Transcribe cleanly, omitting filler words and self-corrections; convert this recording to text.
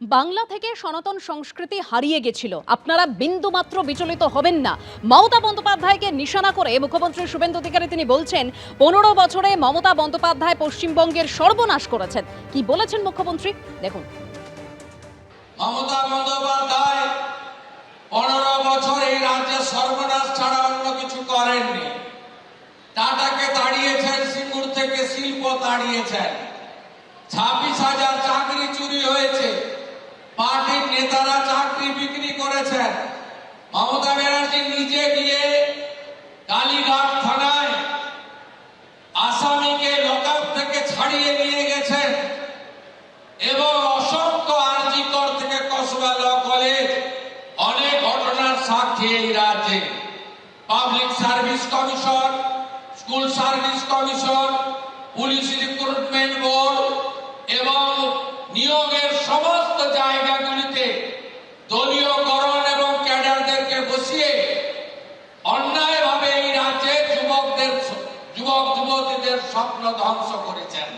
বাংলা থেকে সনাতন সংস্কৃতি হারিয়ে গেছিল, আপনারা বিন্দুমাত্র বিচলিত হবেন না। মমতা বন্দ্যোপাধ্যায়কে নিশানা করে মুখ্যমন্ত্রী শুভেন্দু অধিকারী তিনি বলছেন 15 বছরে মমতা বন্দ্যোপাধ্যায় পশ্চিমবঙ্গের সর্বনাশ করেছেন। কি বলেছেন মুখ্যমন্ত্রী দেখুন। মমতা বন্দ্যোপাধ্যায় 15 বছর এই রাজ্যে সর্বনাশ ছাড়া অন্য কিছু করেননি। টাটাকে তাড়িয়েছেন, সিঙ্গুর থেকে শিল্প তাড়িয়েছেন, 26,000 চাকরি চুরি হয়েছে, পার্টির নেতারা চাকরি বিক্রি করেছেন। মমতা ব্যানার্জি নিজে গিয়ে কালীঘাট থানায় আসামিকে লকআপ থেকে ছাড়িয়ে নিয়ে গেছেন এবং অসংখ্য আরজি কর থেকে কসবা ল কলেজ অনেক ঘটনার সাক্ষী এই রাজ্যে। Public service commission, school service commission, police recruitment board এবং নিয়োগের সমস্ত জায়গাগুলিতে দলীয়করণ এবং ক্যাডারদেরকে বসিয়ে অন্যায়ভাবে এই রাজ্যে যুবক যুবতীদের স্বপ্ন ধ্বংস করেছেন।